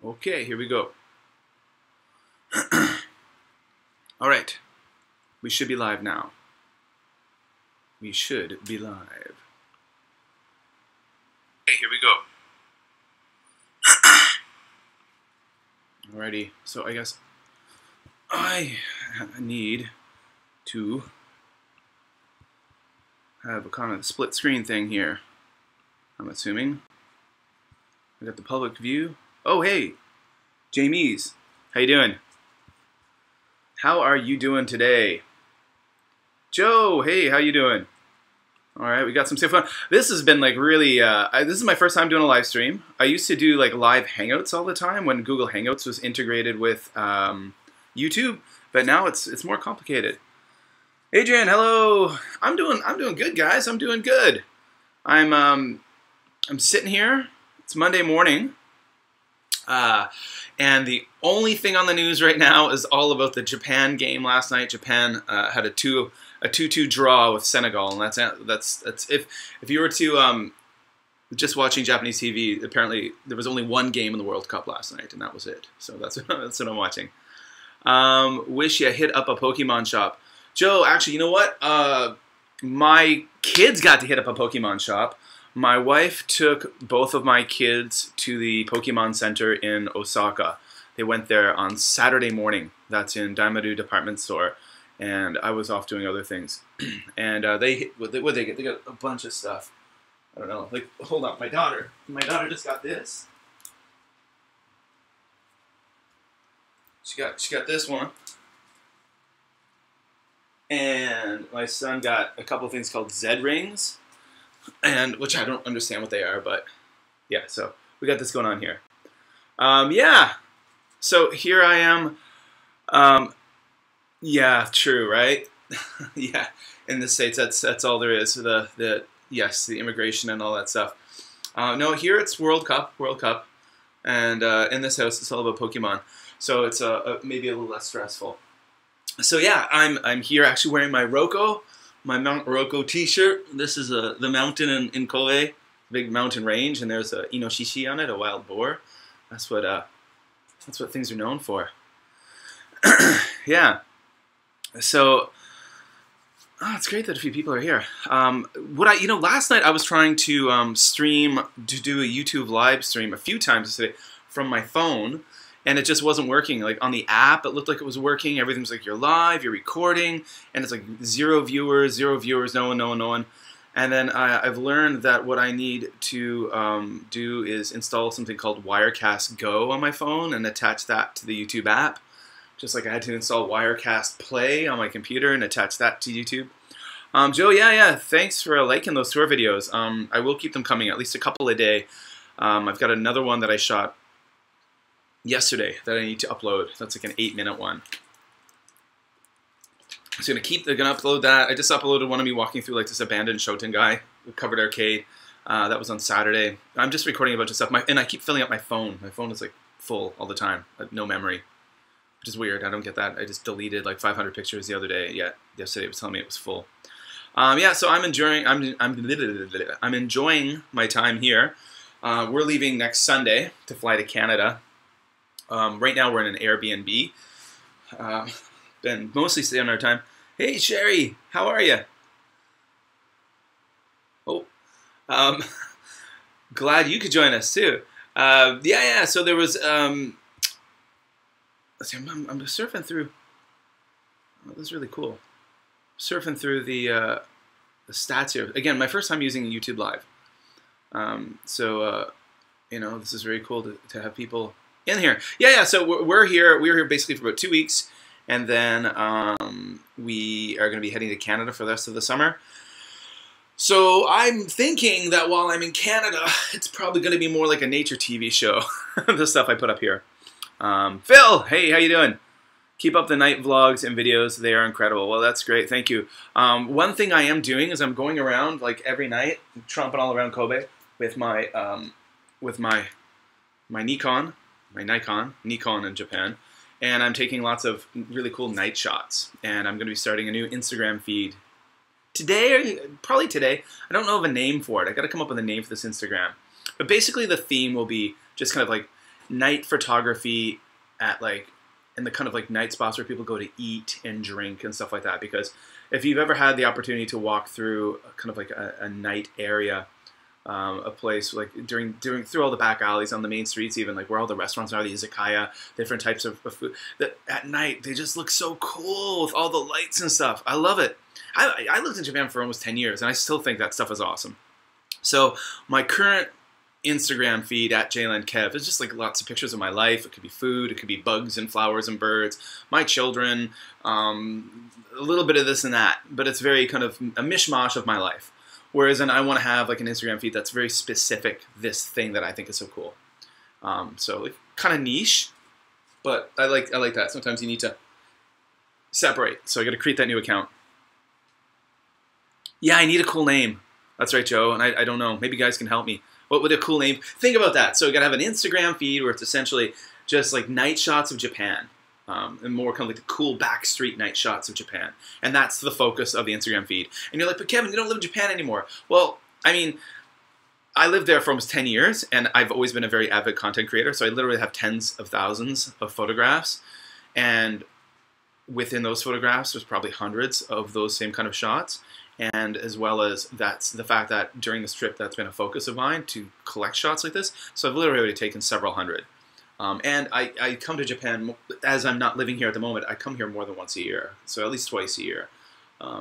Okay, here we go. All right, we should be live now. We should be live. Okay, here we go. Alrighty, so I guess I need to have a kind of split screen thing here. I'm assuming. I got the public view. Oh, hey, Jamie's. How you doing? How are you doing today? Joe, hey, how you doing? All right, we got some fun. This has been like really, this is my first time doing a live stream. I used to do like live Hangouts all the time when Google Hangouts was integrated with YouTube, but now it's more complicated. Adrian, hello. I'm doing good, guys. I'm doing good. I'm sitting here. It's Monday morning, and the only thing on the news right now is all about the Japan game last night. Japan had a 2-2 draw with Senegal, and that's if you were to just watching Japanese TV, apparently there was only one game in the World Cup last night, and that was it. So that's what I'm watching. Wish you hit up a Pokemon shop, Joe. Actually, you know what? My kids got to hit up a Pokemon shop. My wife took both of my kids to the Pokemon Center in Osaka. They went there on Saturday morning. That's in Daimaru Department Store. And I was off doing other things. And what they get? They got a bunch of stuff. I don't know. Like, hold on, my daughter just got this. She got this one. And my son got a couple of things called Z rings. And which I don't understand what they are, but yeah, so we got this going on here. Yeah, so here I am. Yeah, true, right? Yeah, in the States, that's all there is. Yes, the immigration and all that stuff. No, here it's World Cup, and in this house it's all about Pokemon. So it's maybe a little less stressful. So yeah, I'm here actually wearing my my Mount Roko t-shirt. This is the mountain in Kobe, big mountain range, and there's a inoshishi on it, a wild boar. That's what things are known for. Yeah. So, it's great that a few people are here. Last night I was trying to do a YouTube live stream a few times today from my phone. And it just wasn't working. Like on the app, it looked like it was working. Everything's like you're live, you're recording, and it's like zero viewers, no one. And then I've learned that what I need to do is install something called Wirecast Go on my phone and attach that to the YouTube app. Just like I had to install Wirecast Play on my computer and attach that to YouTube. Joe, yeah, thanks for liking those tour videos. I will keep them coming, at least a couple a day. I've got another one that I shot yesterday that I need to upload. That's like an 8-minute one. So they're gonna upload that. I just uploaded one of me walking through like this abandoned Shoten guy, covered arcade. That was on Saturday. I'm just recording a bunch of stuff. And I keep filling up my phone. My phone is like full all the time. I have no memory, which is weird. I don't get that. I just deleted like 500 pictures the other day. Yet yesterday it was telling me it was full. Yeah, so I'm enjoying my time here. We're leaving next Sunday to fly to Canada. Right now we're in an Airbnb. Been mostly staying our time. Hey Sherry, how are you? Oh, glad you could join us too. Yeah. So there was. I'm surfing through. Oh, this is really cool. Surfing through the stats here again. My first time using YouTube Live. This is very cool to have people in here. Yeah, so we're here. We were here basically for about 2 weeks, and then we are going to be heading to Canada for the rest of the summer. So I'm thinking that while I'm in Canada, it's probably going to be more like a nature TV show, the stuff I put up here. Phil, hey, how you doing? Keep up the night vlogs and videos. They are incredible. Well, that's great. Thank you. One thing I am doing is I'm going around like every night, tromping all around Kobe with my Nikon in Japan, and I'm taking lots of really cool night shots. And I'm going to be starting a new Instagram feed today, probably today. I don't know of a name for it. I got to come up with a name for this Instagram. But basically, the theme will be just kind of like night photography at like in the kind of like night spots where people go to eat and drink and stuff like that. Because if you've ever had the opportunity to walk through kind of like a night area, a place like through all the back alleys on the main streets, even like where all the restaurants are, the izakaya, different types of food, that at night they just look so cool with all the lights and stuff. I love it. I lived in Japan for almost 10 years and I still think that stuff is awesome. So my current Instagram feed at BusanKevin is just like lots of pictures of my life. It could be food, it could be bugs and flowers and birds, my children, a little bit of this and that, but it's very kind of a mishmash of my life. Whereas then I want to have like an Instagram feed that's very specific, this thing that I think is so cool. So like, kind of niche, but I like that. Sometimes you need to separate. So I got to create that new account. Yeah, I need a cool name. That's right, Joe. And I don't know. Maybe you guys can help me. What would a cool name? Think about that. So you got to have an Instagram feed where it's essentially just like night shots of Japan. And more kind of like the cool backstreet night shots of Japan. And that's the focus of the Instagram feed. And you're like, but Kevin, you don't live in Japan anymore. Well, I mean, I lived there for almost 10 years, and I've always been a very avid content creator, so I literally have tens of thousands of photographs. And within those photographs, there's probably hundreds of those same kind of shots. And as well as that's the fact that during this trip, that's been a focus of mine to collect shots like this. So I've literally already taken several hundred. And I come to Japan, as I'm not living here at the moment, I come here more than once a year. So at least twice a year,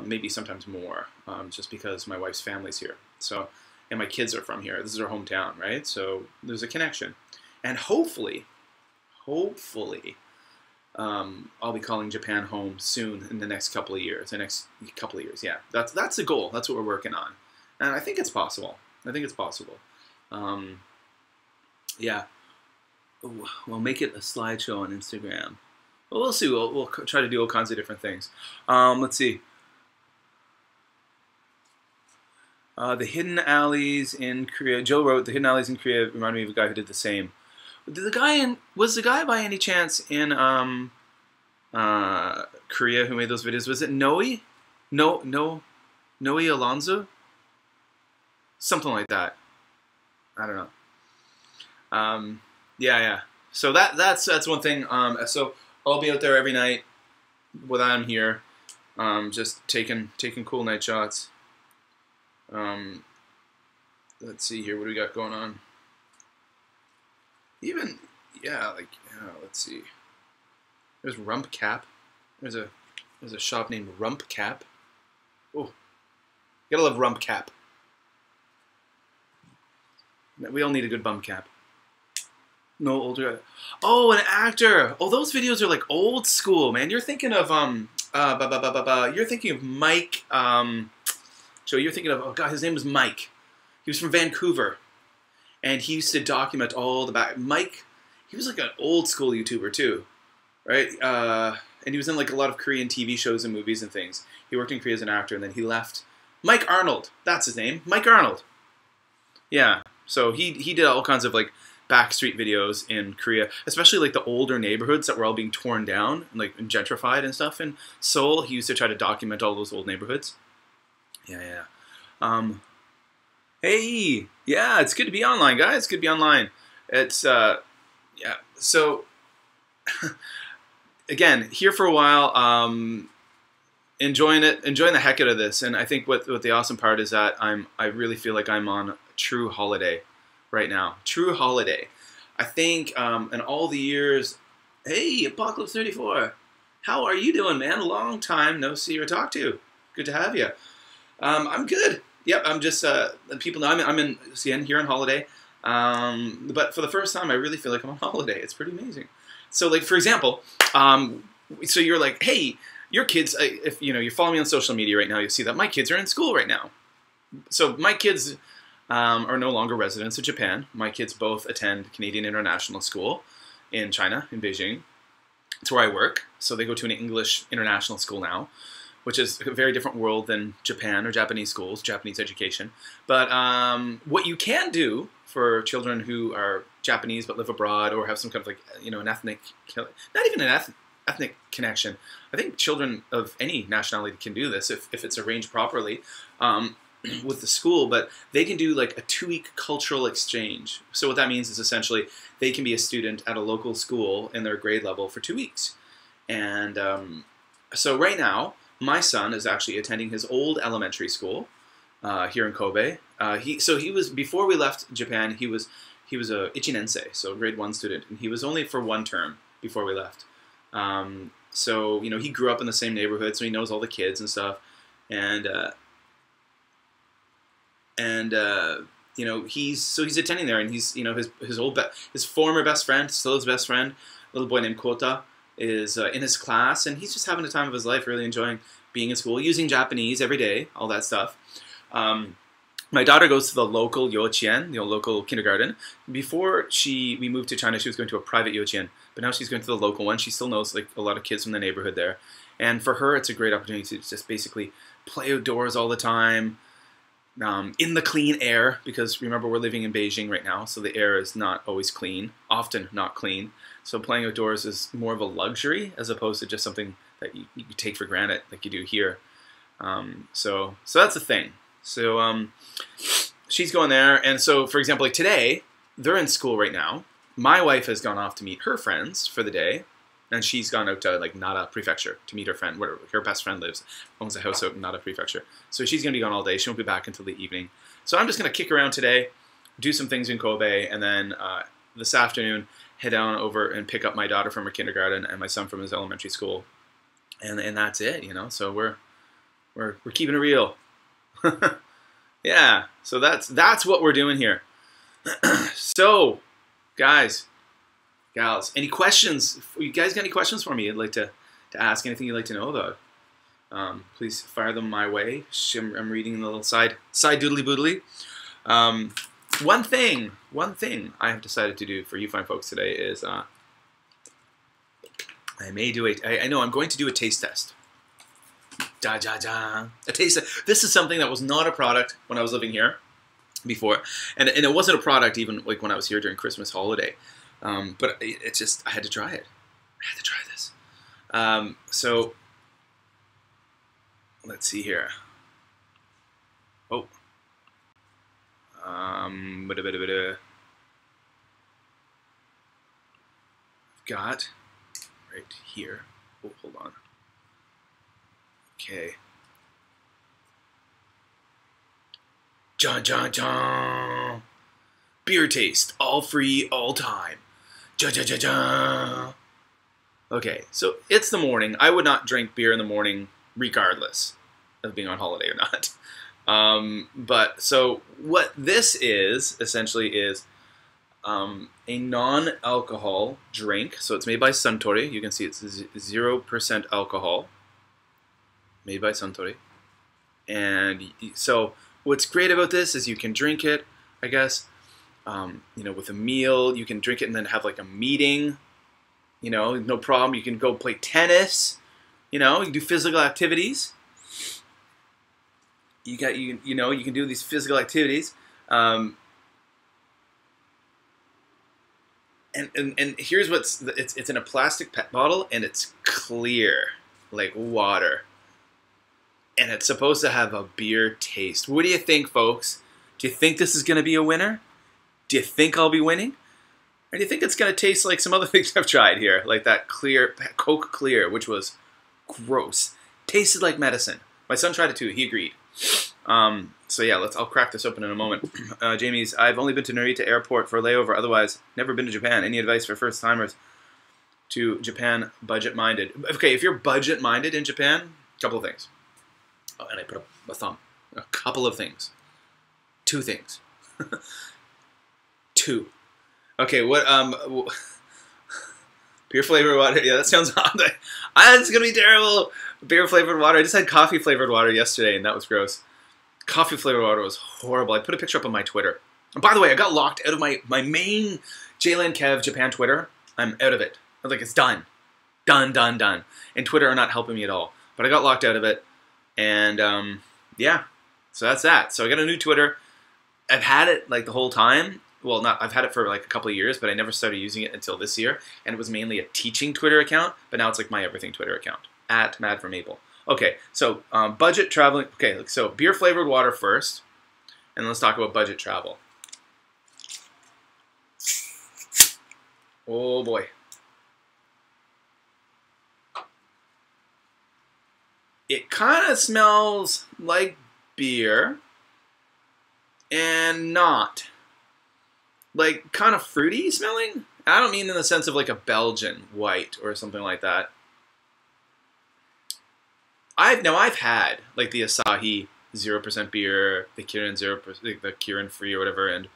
maybe sometimes more, just because my wife's family's here. So, and my kids are from here. This is our hometown, right? So there's a connection. And hopefully, I'll be calling Japan home soon in the next couple of years. Yeah. That's the goal. That's what we're working on. And I think it's possible. Yeah. We'll make it a slideshow on Instagram. Well, we'll see. We'll try to do all kinds of different things. Let's see. The hidden alleys in Korea. Joe wrote, the hidden alleys in Korea reminded me of a guy who did the same. Was the guy by any chance in Korea who made those videos? Was it Noe? Noe Alonso? Something like that. I don't know. Yeah. So that's one thing. So I'll be out there every night when I'm here, just taking cool night shots. Let's see here. What do we got going on? Let's see. There's Rump Cap. There's a shop named Rump Cap. Oh, gotta love Rump Cap. We all need a good bum cap. No older. Oh, an actor. Oh, those videos are like old school, man. You're thinking of You're thinking of Mike. Joe, you're thinking of, oh god, his name was Mike. He was from Vancouver, and he used to document all the back. Mike, he was like an old school YouTuber too, right? And he was in like a lot of Korean TV shows and movies and things. He worked in Korea as an actor, and then he left. Mike Arnold, that's his name. Mike Arnold. Yeah. So he did all kinds of like backstreet videos in Korea, especially like the older neighborhoods that were all being torn down and like gentrified and stuff in Seoul. He used to try to document all those old neighborhoods. Yeah. Hey, yeah, it's good to be online, guys. It's good to be online. It's yeah. So again, here for a while, enjoying the heck out of this. And I think what the awesome part is that I really feel like I'm on a true holiday right now. True holiday. I think in all the years, hey, Apocalypse 34, how are you doing, man? Long time no see or talk to. Good to have you. I'm good. Yep, I'm just, people know I'm in here on holiday. But for the first time, I really feel like I'm on holiday. It's pretty amazing. So, like, for example, so you're like, hey, your kids, if you follow me on social media right now, you'll see that my kids are in school right now. So my kids are no longer residents of Japan. My kids both attend Canadian International School in China, in Beijing. It's where I work. So they go to an English international school now, which is a very different world than Japan or Japanese schools, Japanese education. But what you can do for children who are Japanese but live abroad or have some kind of like, an ethnic, not even an ethnic connection. I think children of any nationality can do this if it's arranged properly. with the school, but they can do like a 2-week cultural exchange. So what that means is essentially they can be a student at a local school in their grade level for 2 weeks. And so right now, my son is actually attending his old elementary school here in Kobe. He was, before we left Japan, he was a ichinensei, so grade 1 student, and he was only for 1 term before we left. So you know, he grew up in the same neighborhood, so he knows all the kids and stuff, and you know, he's attending there, and he's, you know, his former best friend, still his best friend, a little boy named Kota, is in his class, and he's just having the time of his life, really enjoying being in school, using Japanese every day, all that stuff. My daughter goes to the local yochien, the local kindergarten. Before we moved to China, she was going to a private yochien, but now she's going to the local one. She still knows like a lot of kids from the neighborhood there, and for her, it's a great opportunity to just basically play outdoors all the time, in the clean air, because remember, we're living in Beijing right now, so the air is not always clean, often not clean. So playing outdoors is more of a luxury as opposed to just something that you take for granted like you do here. So that's the thing. So she's going there, and so for example, like today, they're in school right now. My wife has gone off to meet her friends for the day, and she's gone out to like Nara Prefecture to meet her friend, where her best friend lives, owns a house out in Nara Prefecture. So she's going to be gone all day. She won't be back until the evening. So I'm just going to kick around today, do some things in Kobe, and then this afternoon head down over and pick up my daughter from her kindergarten and my son from his elementary school, and that's it, you know. So we're keeping it real. Yeah. So that's what we're doing here. So, guys, gals, any questions? You guys got any questions for me? I'd like to ask, anything you'd like to know about. Please fire them my way. I'm reading the little side doodly boodly. One thing I have decided to do for you fine folks today is I know I'm going to do a taste test. A taste test. This is something that was not a product when I was living here before, and it wasn't a product even like when I was here during Christmas holiday. But it's just, I had to try it. I had to try this. So let's see here. Oh. I've got right here. Oh, hold on. Okay. John. Beer taste, all free, all time. Okay, so it's the morning. I would not drink beer in the morning regardless of being on holiday or not. But so what this is essentially is a non-alcohol drink. So it's made by Suntory. You can see it's 0% alcohol. Made by Suntory. And so what's great about this is you can drink it, I guess, you know, with a meal. You can drink it and then have like a meeting. You know, no problem. You can go play tennis. You know, you can do physical activities. You know, you can do these physical activities. And here's it's in a plastic pet bottle, and it's clear like water. And it's supposed to have a beer taste. What do you think, folks? Do you think this is going to be a winner? Do you think I'll be winning? Or do you think it's going to taste like some other things I've tried here? Like that clear, Coke Clear, which was gross. Tasted like medicine. My son tried it too. He agreed. So yeah, I'll crack this open in a moment. Jamie's, I've only been to Narita Airport for a layover. Otherwise, never been to Japan. Any advice for first-timers to Japan budget-minded? Okay, if you're budget-minded in Japan, a couple of things. Oh, and I put up a thumb. A couple of things. 2 things. 2. Okay, what, beer flavored water. Yeah, that sounds odd. It's gonna be terrible. Beer flavored water. I just had coffee flavored water yesterday, and that was gross. Coffee flavored water was horrible. I put a picture up on my Twitter. And by the way, I got locked out of my main BusanKevin Japan Twitter. I'm out of it. Like, it's done. Done. And Twitter are not helping me at all. But I got locked out of it. And, yeah. So that's that. So I got a new Twitter. I've had it, like, the whole time. Well, I've had it for, like, a couple of years, but I never started using it until this year. And it was mainly a teaching Twitter account. But now it's, like, my everything Twitter account. @MadForMaple. Okay, so budget traveling. Okay, so beer flavored water first, and let's talk about budget travel. Oh boy. It kind of smells like beer and not. Like kind of fruity smelling. I don't mean in the sense of like a Belgian white or something like that. I've had like the Asahi 0% beer, the Kirin 0%, the Kirin free or whatever, and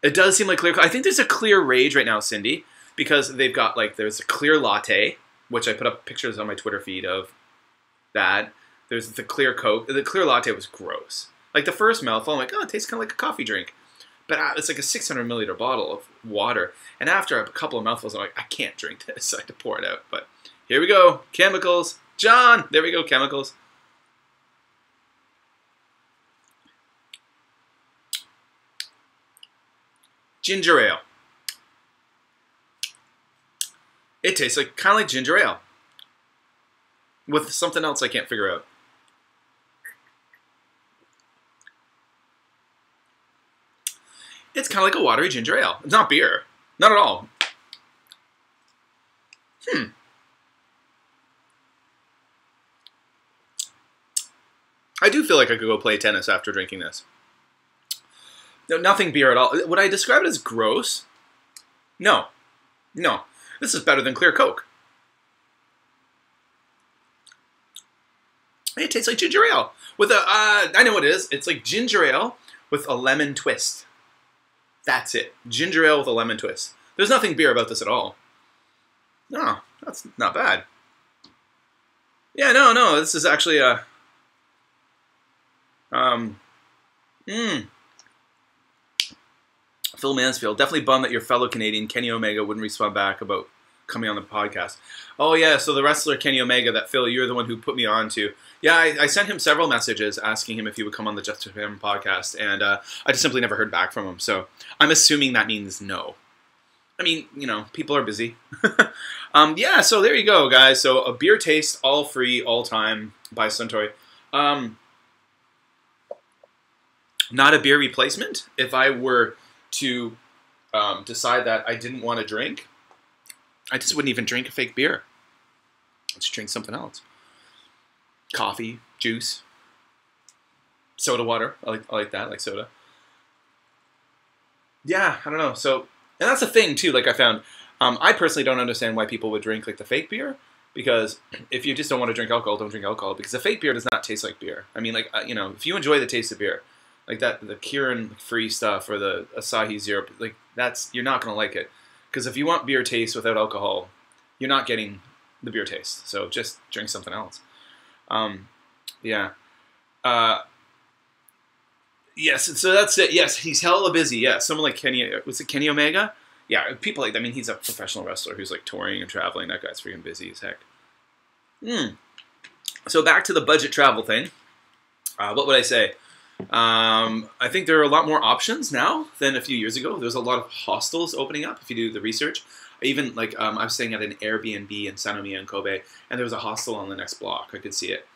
it does seem like clear. I think there's a clear rage right now, Cindy, because they've got like there's a clear latte, which I put up pictures on my Twitter feed of that. There's the clear Coke. The clear latte was gross. Like the first mouthful, I'm like, oh, it tastes kind of like a coffee drink. But it's like a 600 milliliter bottle of water. And after a couple of mouthfuls, I'm like, I can't drink this. So I had to pour it out. But here we go. Chemicals. John, there we go, chemicals. Ginger ale. It tastes like kind of like ginger ale. With something else I can't figure out. It's kind of like a watery ginger ale. It's not beer. Not at all. I do feel like I could go play tennis after drinking this. No, nothing beer at all. Would I describe it as gross? No. No. This is better than clear Coke. It tastes like ginger ale. With a, I know what it is. It's like ginger ale with a lemon twist. That's it. Ginger ale with a lemon twist. There's nothing beer about this at all. No, that's not bad. Yeah, no, this is actually a... Phil Mansfield, definitely bummed that your fellow Canadian, Kenny Omega, wouldn't respond back about coming on the podcast. Oh yeah, so the wrestler Kenny Omega that Phil, you're the one who put me on to. Yeah, I sent him several messages asking him if he would come on the Just for Him podcast, and I just simply never heard back from him. So I'm assuming that means no. I mean, you know, people are busy. Yeah, so there you go, guys. So a beer taste, all free, all time by Suntory. Not a beer replacement. If I were to decide that I didn't want to drink, I just wouldn't even drink a fake beer. I'd just drink something else. Coffee, juice, soda water. I like that. I like soda. Yeah, I don't know. So, and that's a thing too. Like I found, I personally don't understand why people would drink like the fake beer. Because if you just don't want to drink alcohol, don't drink alcohol. Because the fake beer does not taste like beer. I mean, like you know, if you enjoy the taste of beer, like that, the Kirin free stuff or the Asahi 0, like that's you're not gonna like it. Because if you want beer taste without alcohol, you're not getting the beer taste. So just drink something else. Yeah. Yes, so that's it. Yes, he's hella busy. Yeah, someone like Kenny, was it Kenny Omega? Yeah, people like, I mean, he's a professional wrestler who's like touring and traveling. That guy's freaking busy as heck. So back to the budget travel thing. What would I say? I think there are a lot more options now than a few years ago. There's a lot of hostels opening up if you do the research. Even like I was staying at an Airbnb in Sanomiya and Kobe, and there was a hostel on the next block. I could see it.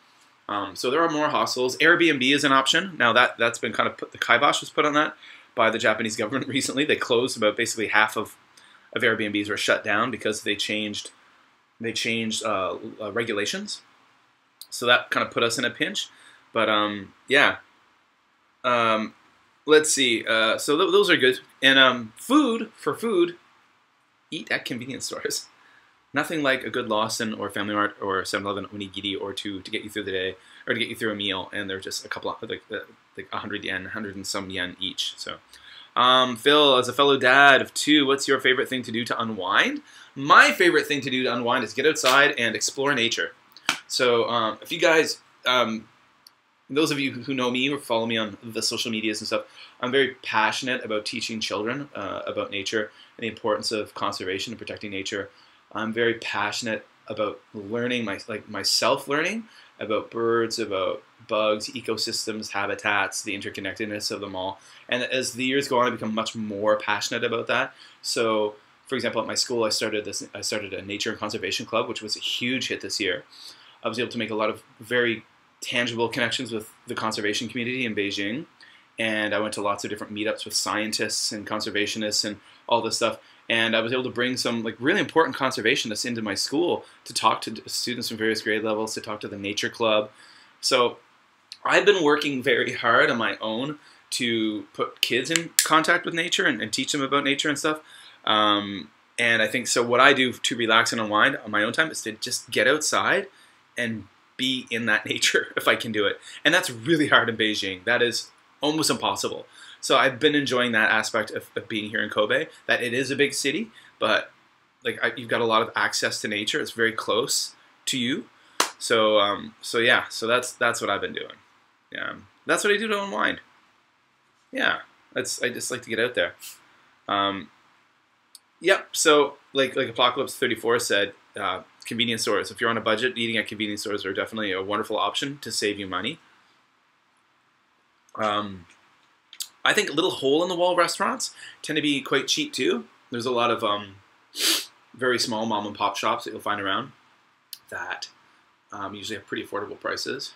So there are more hostels. Airbnb is an option. Now that's been kind of put, the kibosh was put on that by the Japanese government recently. They closed about basically half of Airbnbs were shut down because they changed regulations. So that kind of put us in a pinch. But yeah. Let's see. So those are good. And food, eat at convenience stores. Nothing like a good Lawson or Family Mart or 7-Eleven onigiri or two to get you through the day or to get you through a meal. And they're just a couple of, like 100 yen, 100 and some yen each. So, Phil, as a fellow dad of 2, what's your favorite thing to do to unwind? My favorite thing to do to unwind is get outside and explore nature. So, if you guys, those of you who know me or follow me on the social medias and stuff, I'm very passionate about teaching children about nature and the importance of conservation and protecting nature. I'm very passionate about learning, myself learning about birds, about bugs, ecosystems, habitats, the interconnectedness of them all. And as the years go on, I become much more passionate about that. So For example, at my school, I started a nature and conservation club, which was a huge hit this year. I was able to make a lot of very tangible connections with the conservation community in Beijing, and I went to lots of different meetups with scientists and conservationists and all this stuff. And I was able to bring some like really important conservationists into my school to talk to students from various grade levels, to talk to the nature club. So I've been working very hard on my own to put kids in contact with nature and teach them about nature and stuff. And I think so what I do to relax and unwind on my own time is to just get outside and be in that nature if I can do it. And that's really hard in Beijing. That is almost impossible. So I've been enjoying that aspect of being here in Kobe, that it is a big city, but like you've got a lot of access to nature. It's very close to you. So yeah, so that's what I've been doing. Yeah, that's what I do to unwind. Yeah, I just like to get out there. Yep. So like Apocalypse 34 said, convenience stores. If you're on a budget, eating at convenience stores are definitely a wonderful option to save you money. I think little hole-in-the-wall restaurants tend to be quite cheap too. There's a lot of very small mom-and-pop shops that you'll find around that usually have pretty affordable prices.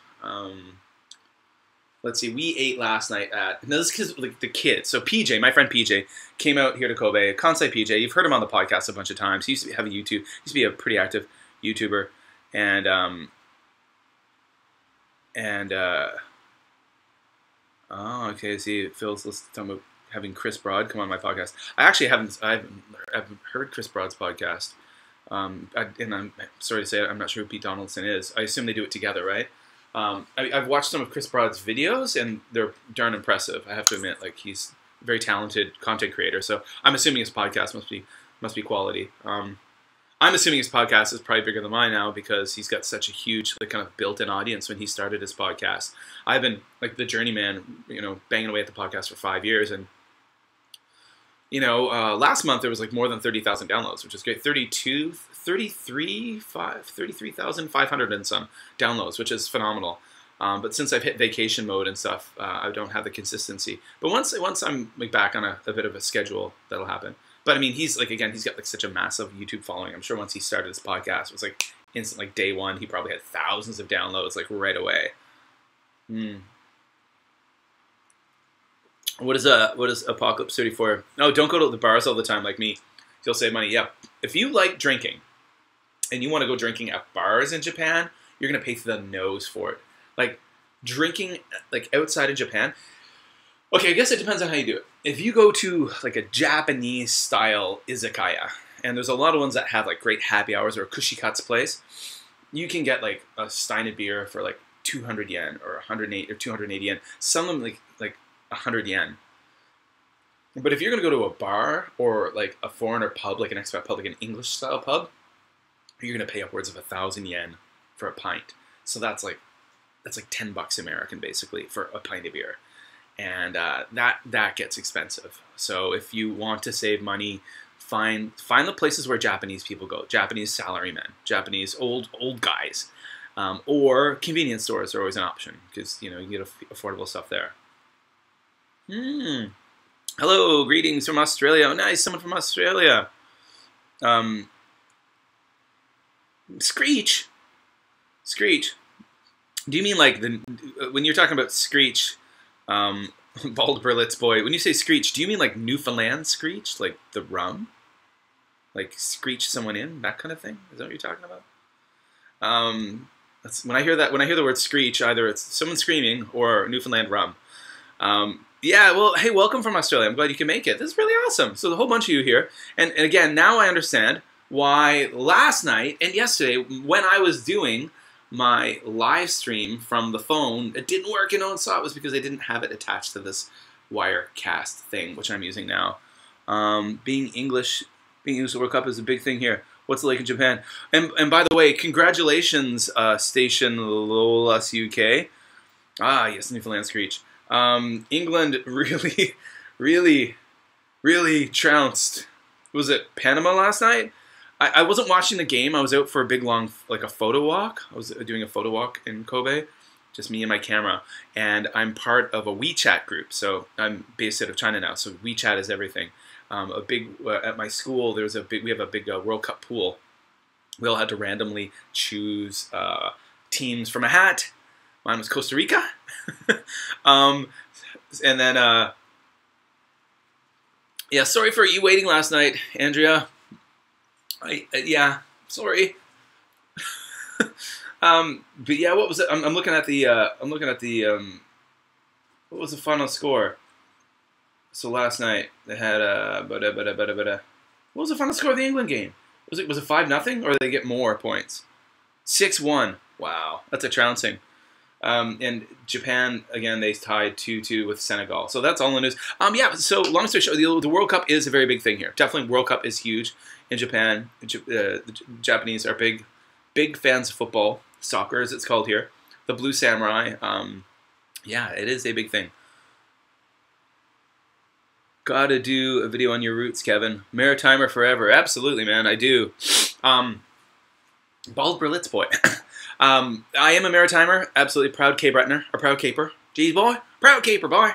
Let's see, we ate last night at, now this is because like the kids, so PJ, my friend PJ, came out here to Kobe, Kansai PJ, you've heard him on the podcast a bunch of times. He used to have a YouTube, he used to be a pretty active YouTuber, and oh, okay, see, Phil's talking about having Chris Broad come on my podcast. I haven't heard Chris Broad's podcast, and I'm sorry to say it, I'm not sure who Pete Donaldson is. I assume they do it together, right? I've watched some of Chris Broad's videos, and they're darn impressive. I have to admit, like he's a very talented content creator. So I'm assuming his podcast must be quality. I'm assuming his podcast is probably bigger than mine now because he's got such a huge like kind of built-in audience when he started his podcast. I've been like the journeyman, you know, banging away at the podcast for 5 years, and you know, last month there was like more than 30,000 downloads, which is great. 33,500 and some downloads, which is phenomenal. But since I've hit vacation mode and stuff, I don't have the consistency. But once I'm like back on a bit of a schedule, that'll happen. But I mean, he's like, again, he's got like such a massive YouTube following. I'm sure once he started his podcast, it was like instant, like day one, he probably had thousands of downloads like right away. What is Apocalypse 34? No, don't go to the bars all the time like me. You'll save money. Yeah. If you like drinking and you want to go drinking at bars in Japan, you're going to pay through the nose for it. Like drinking like outside of Japan. Okay, I guess it depends on how you do it. If you go to like a Japanese style izakaya, and there's a lot of ones that have like great happy hours, or a Kushikatsu place, you can get like a stein of beer for like 200 yen or 108 or 280 yen. Some of them like 100 yen. But if you're going to go to a bar or like a foreigner pub, like an expat pub, like an English style pub, you're going to pay upwards of 1,000 yen for a pint. So that's like $10 American basically for a pint of beer. And that gets expensive. So if you want to save money, find the places where Japanese people go. Japanese salarymen, Japanese old guys, or convenience stores are always an option because you know you can get affordable stuff there. Hello, greetings from Australia. Oh, nice, someone from Australia. Screech. Do you mean like when you're talking about Screech? Bald Berlitz boy, when you say Screech, do you mean like Newfoundland Screech, like the rum, like screech someone in, that kind of thing? Is that what you're talking about? When I hear the word Screech, either it's someone screaming or Newfoundland rum. Yeah, well, hey, welcome from Australia. I'm glad you can make it. This is really awesome. So the whole bunch of you here, and again, now I understand why last night and yesterday when I was doing my live stream from the phone, it didn't work and no one saw it. Was because I didn't have it attached to this Wirecast thing, which I'm using now. Being English to World Cup is a big thing here. What's it like in Japan? And by the way, congratulations, Station Lolas UK. Ah, yes, Newfoundland Screech. England really trounced. Was it Panama last night? I wasn't watching the game. I was out for a big long, like a photo walk. I was doing a photo walk in Kobe, just me and my camera. And I'm part of a WeChat group. So I'm based out of China now. So WeChat is everything. A big at my school. We have a big World Cup pool. We all had to randomly choose teams from a hat. Mine was Costa Rica, and then yeah. Sorry for you waiting last night, Andrea. Yeah, sorry. But yeah, what was it? I'm looking at the what was the final score? So last night they had what was the final score of the England game? Was it 5-0 or did they get more points? 6-1. Wow, that's a trouncing. And Japan again, they tied 2-2 with Senegal. So that's all the news. Yeah. So long story short, the World Cup is a very big thing here. Definitely, World Cup is huge in Japan. The Japanese are big fans of football, soccer as it's called here. The Blue Samurai. Yeah, it is a big thing. Gotta do a video on your roots, Kevin. Maritimer forever. Absolutely, man. I do. Bald Berlitz boy. I am a Maritimer. Absolutely proud Cape Brettoner. Or proud Caper. Geez, boy. Proud Caper, boy.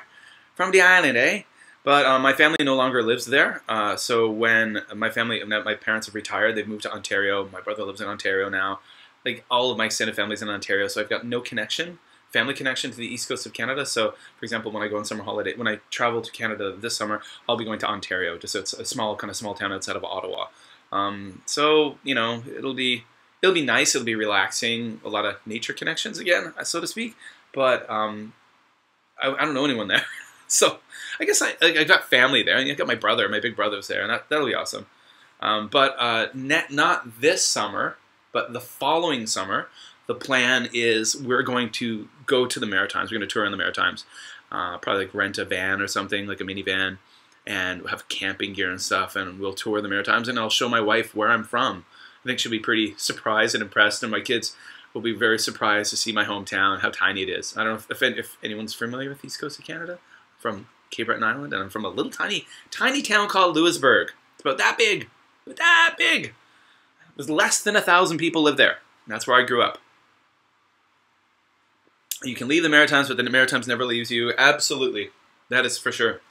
From the island, eh? But my family no longer lives there. So when my parents have retired, they've moved to Ontario. My brother lives in Ontario now. Like, all of my extended family's in Ontario, so I've got no family connection to the east coast of Canada. So, for example, when I go on summer holiday, when I travel to Canada this summer, I'll be going to Ontario. Just so it's a small town outside of Ottawa. So, you know, it'll be nice. It'll be relaxing. A lot of nature connections again, so to speak. But I don't know anyone there. So I guess I got family there, and I got my big brother's there, and that'll be awesome. But not this summer, but the following summer, the plan is we're going to go to the Maritimes. We're going to tour in the Maritimes, probably like rent a van or something, like a minivan, and have camping gear and stuff, and we'll tour the Maritimes, and I'll show my wife where I'm from. I think she'll be pretty surprised and impressed, and my kids will be very surprised to see my hometown, how tiny it is. I don't know if anyone's familiar with the east coast of Canada, from Cape Breton Island, and I'm from a little tiny town called Louisbourg. It's about that big, but that big. There's less than 1,000 people live there. And that's where I grew up. You can leave the Maritimes, but the Maritimes never leaves you. Absolutely. That is for sure.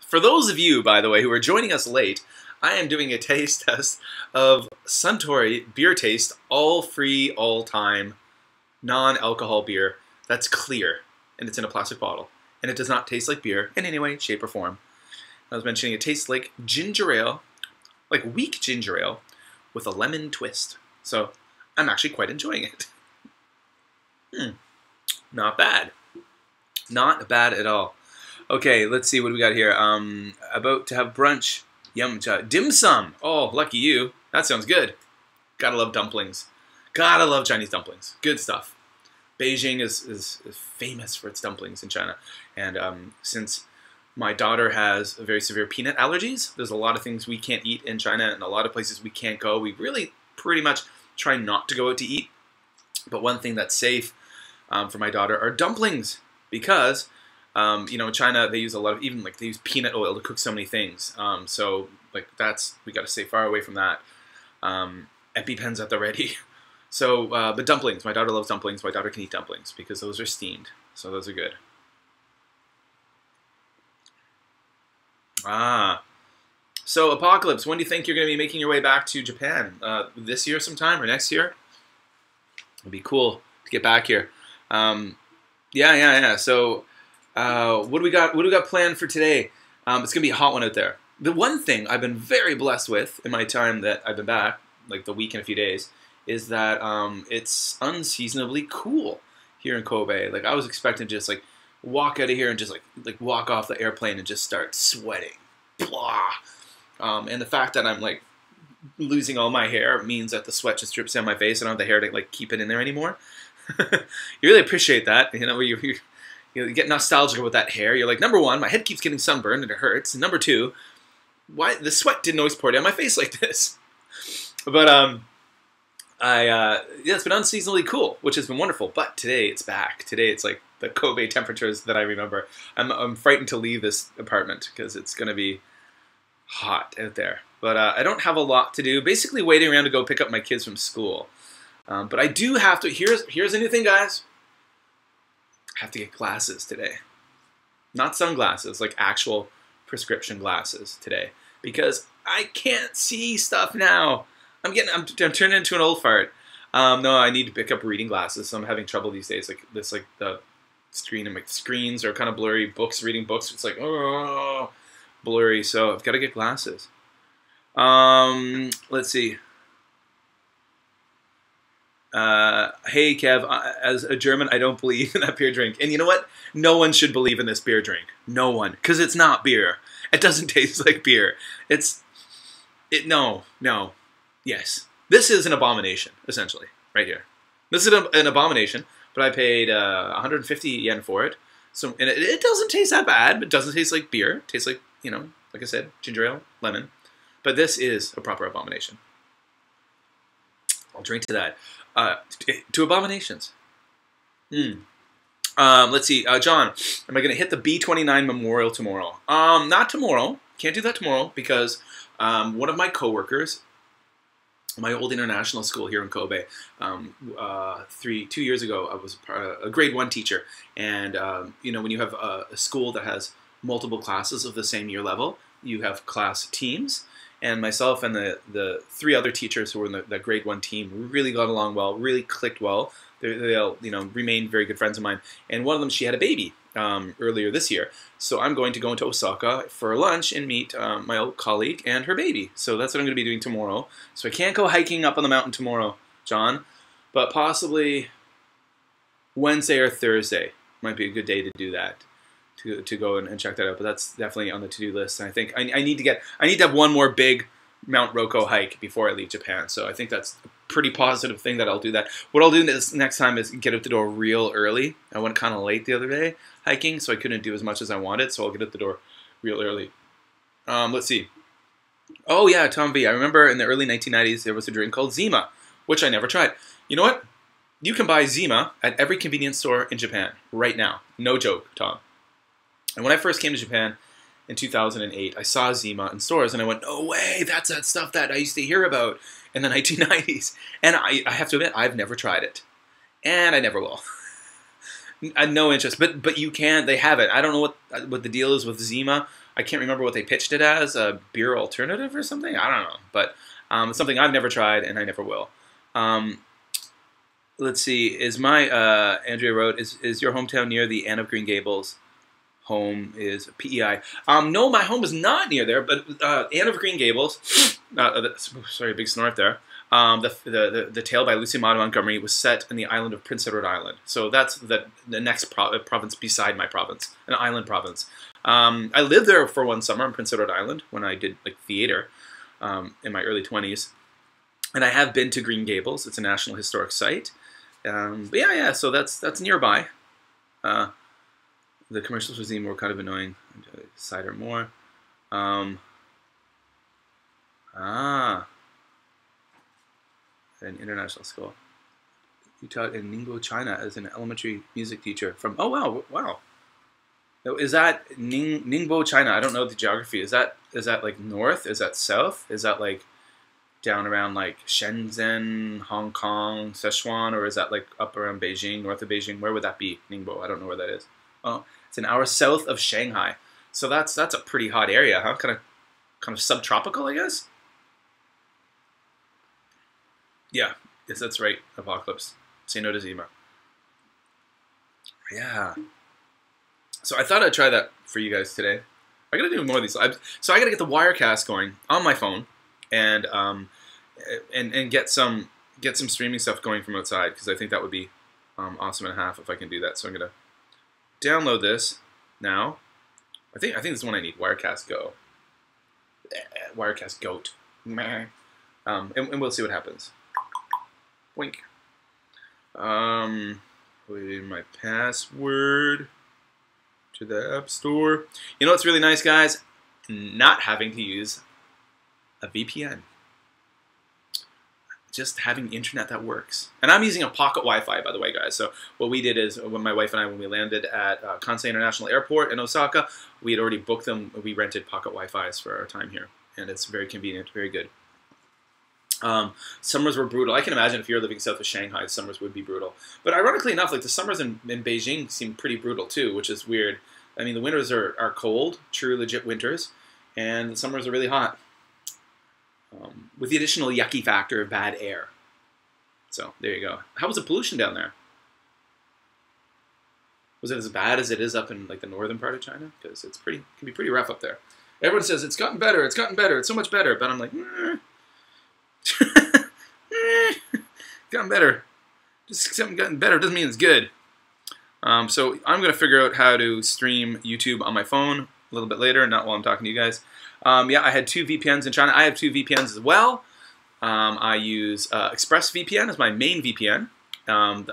For those of you, by the way, who are joining us late, I am doing a taste test of Suntory Beer Taste, all free, all time, non-alcohol beer that's clear, and it's in a plastic bottle. And it does not taste like beer in any way, shape, or form. I was mentioning it tastes like ginger ale, like weak ginger ale, with a lemon twist. So I'm actually quite enjoying it. Not bad. Not bad at all. Okay, let's see what we got here. About to have brunch. Yum, dim sum. Oh, lucky you. That sounds good. Gotta love dumplings. Gotta love Chinese dumplings. Good stuff. Beijing is famous for its dumplings in China. And since my daughter has very severe peanut allergies, there's a lot of things we can't eat in China and a lot of places we can't go. We really pretty much try not to go out to eat. But one thing that's safe for my daughter are dumplings, because you know, in China they use a lot of, even like they use peanut oil to cook so many things. So like we got to stay far away from that. EpiPen's at the ready. So, but dumplings. My daughter loves dumplings. My daughter can eat dumplings because those are steamed. So those are good. So Apocalypse, when do you think you're going to be making your way back to Japan? This year sometime or next year? It'd be cool to get back here. Yeah. So, what do we got? What do we got planned for today? It's gonna be a hot one out there. The one thing I've been very blessed with in my time that I've been back, like the week and a few days, is that it's unseasonably cool here in Kobe. Like I was expecting to just like walk out of here and just like walk off the airplane and just start sweating. Blah. And the fact that I'm like losing all my hair means that the sweat just drips down my face. I don't have the hair to like keep it in there anymore. You really appreciate that, you know. You get nostalgic with that hair. You're like, number one, my head keeps getting sunburned and it hurts. And number two, why the sweat didn't always pour down my face like this? But yeah, it's been unseasonably cool, which has been wonderful. But today it's back. Today it's like the Kobe temperatures that I remember. I'm frightened to leave this apartment because it's gonna be hot out there. But I don't have a lot to do. Basically, waiting around to go pick up my kids from school. But I do have to. Here's a new thing, guys. I have to get glasses today. Not sunglasses, like actual prescription glasses today because I can't see stuff now. I'm turning into an old fart. No, I need to pick up reading glasses. So I'm having trouble these days. Like the screens are kind of blurry. Reading books, it's like blurry. So I've got to get glasses. Let's see. Hey Kev, as a German, I don't believe in that beer drink. And you know what? No one should believe in this beer drink. No one, because it's not beer. It doesn't taste like beer. No. Yes, this is an abomination, essentially, right here. This is an abomination, but I paid 150 yen for it. So, and it doesn't taste that bad. It doesn't taste like beer. It tastes like, like I said, ginger ale, lemon. But this is a proper abomination. I'll drink to that. To abominations. Let's see. John, am I going to hit the B29 Memorial tomorrow? Not tomorrow. Can't do that tomorrow because one of my coworkers, my old international school here in Kobe, 2 years ago, I was a grade 1 teacher. And, when you have a school that has multiple classes of the same year level, you have class teams. And myself and the 3 other teachers who were in the grade 1 team really got along well, really clicked well. They'll remain very good friends of mine. And one of them, she had a baby earlier this year. So I'm going to go into Osaka for lunch and meet my old colleague and her baby. So that's what I'm going to be doing tomorrow. So I can't go hiking up on the mountain tomorrow, John, but possibly Wednesday or Thursday might be a good day to do that. To go and check that out, but that's definitely on the to-do list. And I think I need to have one more big Mount Roko hike before I leave Japan. So I think that's a pretty positive thing that I'll do that. What I'll do next time is get out the door real early. I went kind of late the other day hiking, so I couldn't do as much as I wanted. So I'll get out the door real early. Let's see. Oh yeah, Tom V. I remember in the early 1990s there was a drink called Zima, which I never tried. You know what? You can buy Zima at every convenience store in Japan right now. No joke, Tom. And when I first came to Japan in 2008, I saw Zima in stores, and I went, no way, that's that stuff that I used to hear about in the 1990s. And I have to admit, I've never tried it. And I never will. I had no interest. But you can, they have it. I don't know what the deal is with Zima. I can't remember what they pitched it as, a beer alternative or something. I don't know. But it's something I've never tried, and I never will. Let's see, Andrea wrote, is your hometown near the Anne of Green Gables? Home is PEI. No, my home is not near there, but Anne of Green Gables, sorry, big snort there. The Tale by Lucy Maud Montgomery was set in the island of Prince Edward Island. So that's the next province beside my province, an island province. I lived there for one summer on Prince Edward Island when I did theater in my early 20s. And I have been to Green Gables. It's a National Historic Site. But yeah, so that's nearby. The commercials for Zima were kind of annoying. Cider more. An international school. You taught in Ningbo, China as an elementary music teacher from, oh wow. Is that Ningbo, China? I don't know the geography. Is that like north? Is that south? Is that like down around like Shenzhen, Hong Kong, Sichuan, or is that like up around Beijing, north of Beijing? Where would that be? Ningbo, I don't know where that is. Oh, it's an hour south of Shanghai. So that's a pretty hot area, huh? Kind of subtropical, I guess. Yeah, yes, that's right. Apocalypse. Say no to Zima. Yeah. So I thought I'd try that for you guys today. I gotta do more of these lives. So I gotta get the Wirecast going on my phone, and get some streaming stuff going from outside, because I think that would be awesome and a half if I can do that. So I'm gonna download this now. I think this is the one I need. Wirecast Go. Wirecast Goat. And we'll see what happens. Wink. Put in my password to the App Store. You know what's really nice, guys? Not having to use a VPN. Just having internet that works. And I'm using a pocket Wi-Fi, by the way, guys. So what we did is, when my wife and I, when we landed at Kansai International Airport in Osaka, we had already booked them. We rented pocket Wi-Fi's for our time here. And it's very convenient, very good. Summers were brutal. I can imagine if you're living south of Shanghai, summers would be brutal. But ironically enough, like the summers in Beijing seem pretty brutal too, which is weird. I mean, the winters are cold, true legit winters, and the summers are really hot. With the additional yucky factor of bad air. So there you go. How was the pollution down there? Was it as bad as it is up in like the northern part of China? Because it can be pretty rough up there. Everyone says it's gotten better, it's so much better. But I'm like, gotten better. Just something gotten better doesn't mean it's good. So I'm going to figure out how to stream YouTube on my phone a little bit later, not while I'm talking to you guys. Yeah, I had 2 VPNs in China. I have 2 VPNs as well. I use ExpressVPN as my main VPN. And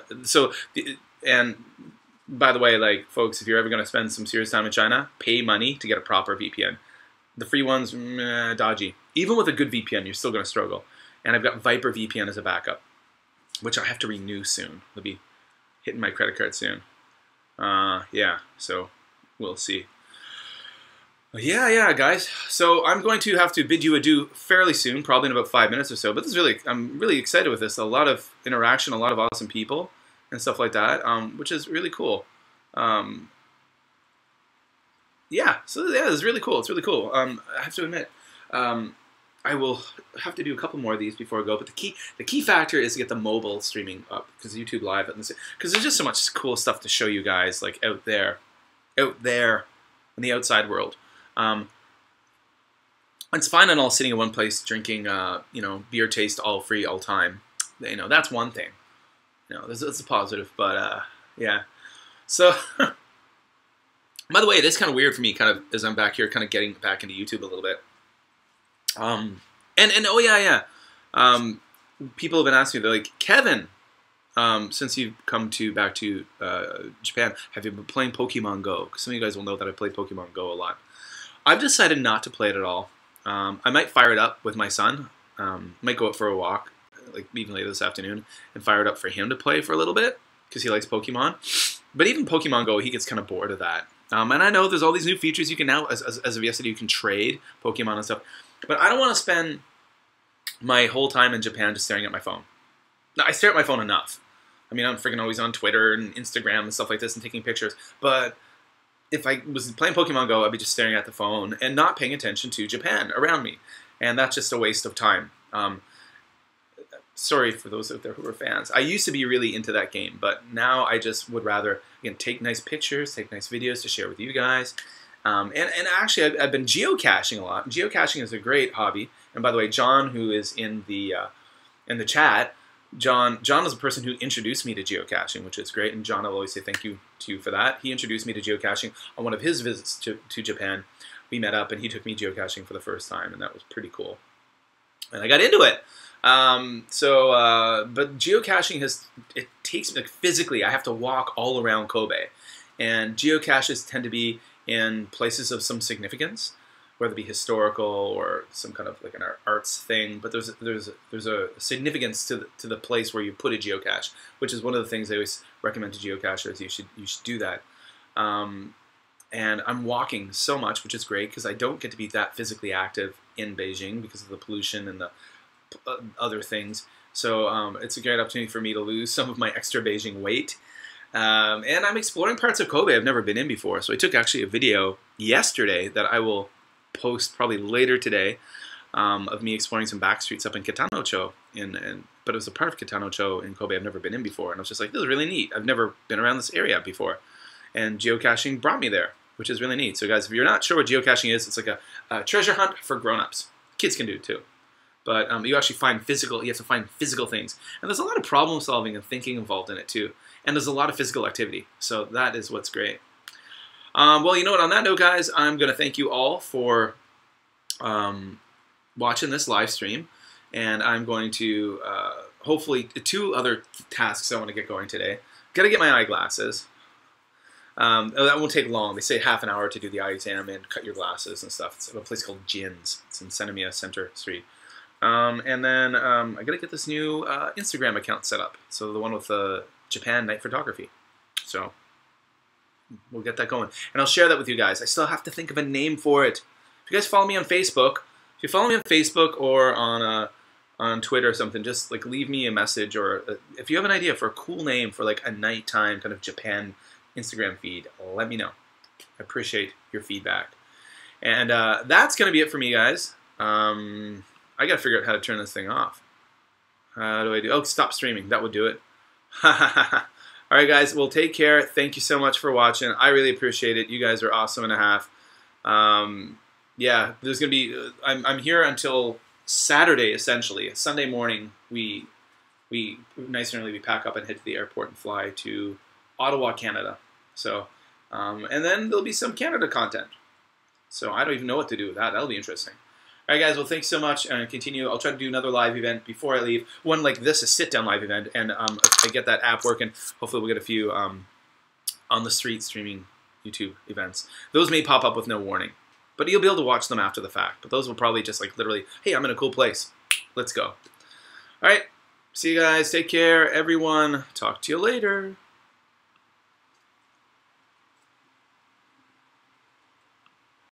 by the way, like folks, if you're ever going to spend some serious time in China, pay money to get a proper VPN. The free ones, dodgy. Even with a good VPN, you're still going to struggle. And I've got Viper VPN as a backup, which I have to renew soon. It'll be hitting my credit card soon. Yeah, so we'll see. Yeah, guys. So I'm going to have to bid you adieu fairly soon, probably in about 5 minutes or so. But I'm really excited with this. A lot of interaction, a lot of awesome people, and stuff like that, which is really cool. Yeah, so yeah, it's really cool. It's really cool. I have to admit, I will have to do a couple more of these before I go. But the key factor is to get the mobile streaming up, because YouTube Live, because there's just so much cool stuff to show you guys, like out there in the outside world. It's fine and all sitting in one place drinking, beer taste all free all time. That's one thing. That's a positive. But yeah. So, by the way, it is kind of weird for me, kind of as I'm back here, kind of getting back into YouTube a little bit. And oh yeah. People have been asking me, they're like, Kevin, since you've come back to Japan, have you been playing Pokemon Go? Because some of you guys will know that I play Pokemon Go a lot. I've decided not to play it at all. I might fire it up with my son. Might go out for a walk, like even later this afternoon, and fire it up for him to play for a little bit, because he likes Pokemon. But even Pokemon Go, he gets kind of bored of that. And I know there's all these new features you can now, as of yesterday, you can trade Pokemon and stuff. But I don't want to spend my whole time in Japan just staring at my phone. Now, I stare at my phone enough. I mean, I'm freaking always on Twitter and Instagram and stuff like this and taking pictures. But if I was playing Pokemon Go, I'd be just staring at the phone and not paying attention to Japan around me. And that's just a waste of time. Sorry for those out there who are fans. I used to be really into that game, but now I just would rather, again, take nice pictures, take nice videos to share with you guys. And actually, I've been geocaching a lot. Geocaching is a great hobby. And by the way, John, who is in the chat, John is the person who introduced me to geocaching, which is great. And John, I'll always say thank you to you for that. He introduced me to geocaching on one of his visits to Japan. We met up, and he took me geocaching for the first time, and that was pretty cool. And I got into it. But geocaching it takes me, like, physically, I have to walk all around Kobe. And geocaches tend to be in places of some significance, whether it be historical or some kind of like an arts thing. But there's a significance to the place where you put a geocache, which is one of the things I always recommend to geocachers. You should do that. And I'm walking so much, which is great, because I don't get to be that physically active in Beijing because of the pollution and the other things. So it's a great opportunity for me to lose some of my extra Beijing weight. And I'm exploring parts of Kobe I've never been in before. So I took actually a video yesterday that I will post probably later today of me exploring some back streets up in Kitano-cho. But it was a part of Kitano-cho in Kobe I've never been in before. And I was just like, this is really neat. I've never been around this area before. And geocaching brought me there, which is really neat. So guys, if you're not sure what geocaching is, it's like a treasure hunt for grown-ups. Kids can do it too. But you actually you have to find physical things. And there's a lot of problem solving and thinking involved in it too. And there's a lot of physical activity. So that is what's great. Well, you know what? On that note, guys, I'm going to thank you all for watching this live stream. And I'm going to, hopefully, 2 other tasks I want to get going today. Got to get my eyeglasses. That won't take long. They say half an hour to do the eye exam and cut your glasses and stuff. It's at a place called Jin's. It's in Senomiya Center Street. And then I got to get this new Instagram account set up. So the one with the Japan night photography. So we'll get that going. And I'll share that with you guys. I still have to think of a name for it. If you guys follow me on Facebook, or on Twitter or something, just like leave me a message, or if you have an idea for a cool name for like a nighttime kind of Japan Instagram feed, let me know. I appreciate your feedback. And that's going to be it for me, guys. I got to figure out how to turn this thing off. How do I do? Oh, stop streaming. That would do it. All right, guys. Well, take care. Thank you so much for watching. I really appreciate it. You guys are awesome and a half. Yeah, there's going to be... I'm here until Saturday, essentially. Sunday morning, we nice and early, we pack up and head to the airport and fly to Ottawa, Canada. So, and then there'll be some Canada content. So I don't even know what to do with that. That'll be interesting. All right, guys. Well, thanks so much. And continue. I'll try to do another live event before I leave. One like this, a sit-down live event. And if I get that app working, hopefully we'll get a few on the street streaming YouTube events. Those may pop up with no warning, but you'll be able to watch them after the fact. But those will probably just like literally, hey, I'm in a cool place. Let's go. All right. See you guys. Take care, everyone. Talk to you later.